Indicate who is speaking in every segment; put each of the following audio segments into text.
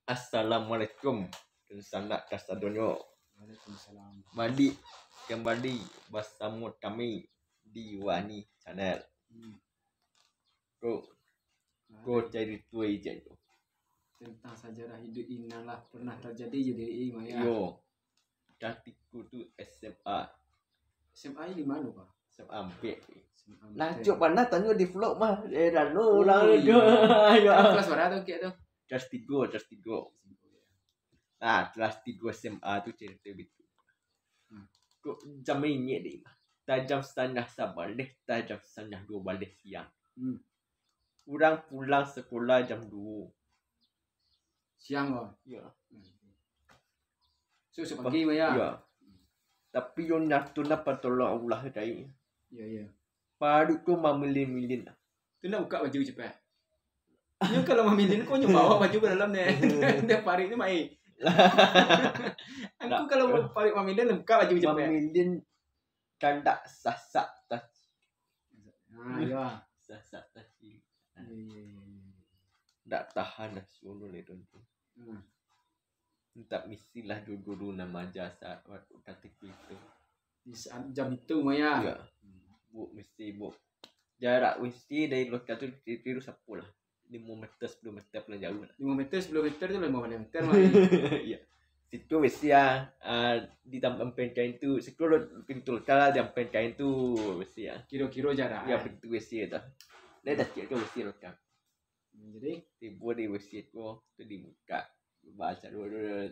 Speaker 1: Assalamualaikum dan sanak kasadonyo.
Speaker 2: Waalaikumsalam.
Speaker 1: Balik kembali bersama kami di Wani Channel. Go cari tuai je tu.
Speaker 2: Tentang sejarah hidup inalah pernah terjadi jadi Maya.
Speaker 1: Yo. Cantikku tu SMA.
Speaker 2: SMA di mana Pak?
Speaker 1: SMA Ampek.
Speaker 2: Nah,
Speaker 1: Lah cuk mana tanya di vlog mah. Dah no lah.
Speaker 2: kelas berapa tu kek tu?
Speaker 1: Kelas 3. Nah, kelas 3 SMA tu cerita begitu. Kok jam ini deh. Jam 1:30 balik, jam 1:30 balik siang. Kurang pulang sekolah jam 2.
Speaker 2: Siang kok.
Speaker 1: Ya.
Speaker 2: So pagi Maya.
Speaker 1: Ya. Tapi yang nyatu nak tolong Allah dai.
Speaker 2: Ya.
Speaker 1: Padu tu mamelin-melin.
Speaker 2: Tu nak buka baju cepat. Nyo kalau mamilin kau nyo bawa baju ke dalam ni. Dia parik ni mai. Aku kalau mau parik mamilin buka baju cepat.
Speaker 1: Mamelin kandak sasak tas.
Speaker 2: Ya.
Speaker 1: Sasak tas.
Speaker 2: Ya.
Speaker 1: Tak tahan dah suruh ni tu. Tak mestilah dulu nama jasa waktu ketika itu.
Speaker 2: Di saat jam itu Maya.
Speaker 1: Ya. Bu mesti bu. Jarak mesti dari lokal tu tiru 10 lah. 5 meter 10 meter paling jauh lah.
Speaker 2: 5 meter 10 meter tu 5 meter mah.
Speaker 1: Ya. Situ mesti di tampang pencain tu sekolah pintu kala di pencain tu mesti
Speaker 2: Kira-kira jarak.
Speaker 1: ya pintu mesti tu. Dia dah cek tu mesti lokal.
Speaker 2: Jadi
Speaker 1: Tiba di mesti tu dibuka baca dulu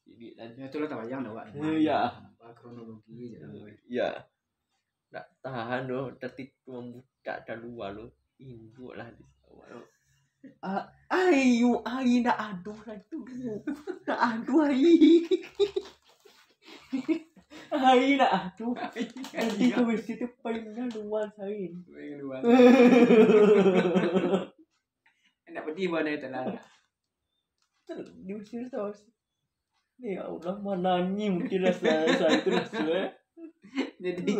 Speaker 1: ini dan
Speaker 2: ya tu lah tak bayang dah Pak.
Speaker 1: Ya.
Speaker 2: Kronologi je.
Speaker 1: Ya. Tak tahan tu tertipu membuka keluar tu. Induk lah di awal. Ayu nak aduh lah tu. Nak aduh ayu. Ayu nak aduh. Nanti tu mesti tu payah luar sain.
Speaker 2: Luar. Nak pedih mana tak lah.
Speaker 1: Diusir tahu. Ni Allah mana ni mungkin rasa itu rasa.
Speaker 2: Jadi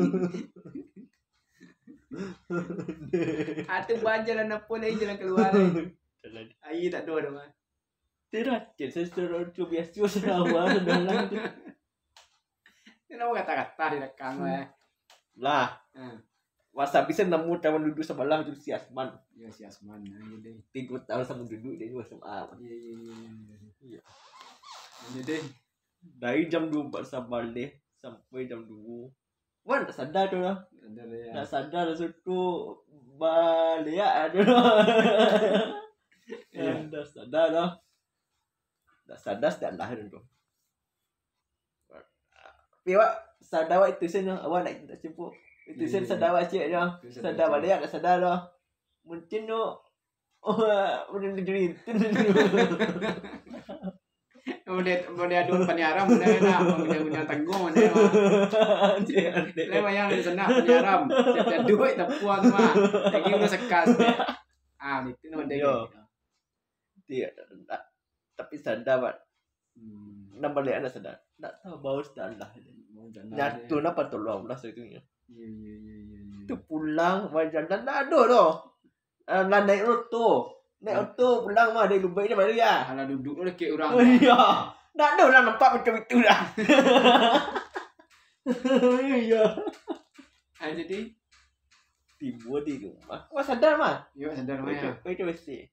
Speaker 2: Atu bajalan apa lagi jalan keluar. Air tak ada dah mah.
Speaker 1: Terakhir saya suruh tu biasa serawal dalam tu.
Speaker 2: Kenapa kata-kata di rekam
Speaker 1: Lah. Masa bisa nemu tahun duduk sebelah tu si Asman.
Speaker 2: Ya si Asman jadi
Speaker 1: 3 tahun sama duduk dia ni SMA.
Speaker 2: Iya. Jadi
Speaker 1: Dari jam 2 sabar deh sampai jam 2. Wan tak sadar tu lah. Tak sadar situ balik ada. Dah sadar dah. Tak sadar dah lahir tu. Tapi awak sadar awak itu sen awak nak tak cukup. Itu sen sadar awak cik dia. Sadar balik tak sadar dah. Mungkin tu boleh jadi.
Speaker 2: Boleh adun penyaram mana tanggung mana mah. Lema yang senang penyaram. Ada duit tak puas mah. Lagi udah sekas. Itu nama dia.
Speaker 1: Dia tapi sadar Pak. Nak balik anak sadar. Tak tahu bau sadar. Nyatu nak tolong lah sebetulnya.
Speaker 2: Ya.
Speaker 1: Tu pulang wajan dan ada doh. Naik auto. Naik auto pulang mah dari Dubai dia baru ya.
Speaker 2: Kalau duduk tu kek orang.
Speaker 1: Ya. Tak ada orang nampak macam itu dah. Ya.
Speaker 2: Jadi
Speaker 1: tiba di rumah. Wah sadar mah.
Speaker 2: Ya sadar mah ya.
Speaker 1: Itu mesti.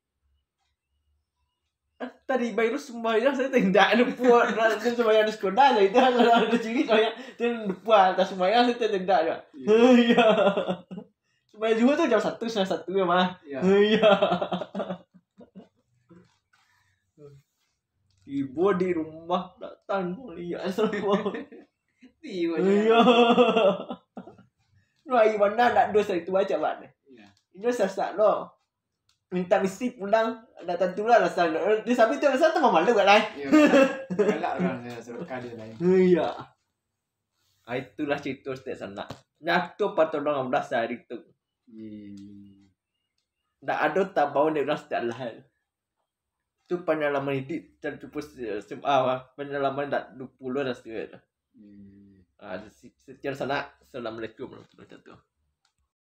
Speaker 1: Tadi baru sembahyang saya tidak lupa dan sembahyang di sekolah lah itu ada ciri saya lupa atas sembahyang saya tidak ada. Ya. Sembahyang juga tu jam 1:30 ya mah. Ya. Ibu di rumah datang lihat semua.
Speaker 2: Tiba.
Speaker 1: Ya. Rai mana nak dosa itu baca mana? Ya. Ini sasak lo. Minta mesti pulang datang tu lah rasa dia sampai tu rasa tu malu kat lain.
Speaker 2: Ya. Galak orang dia suruh kali lain.
Speaker 1: Ya. Itulah cerita setiap sana. Nyatu patolong 16 hari tu. Tak ada tak bau dia orang setiap lahir. Tu pengalaman hidup dan tu pengalaman tak 20 dah sekian. Sekian sana. Assalamualaikum warahmatullahi wabarakatuh.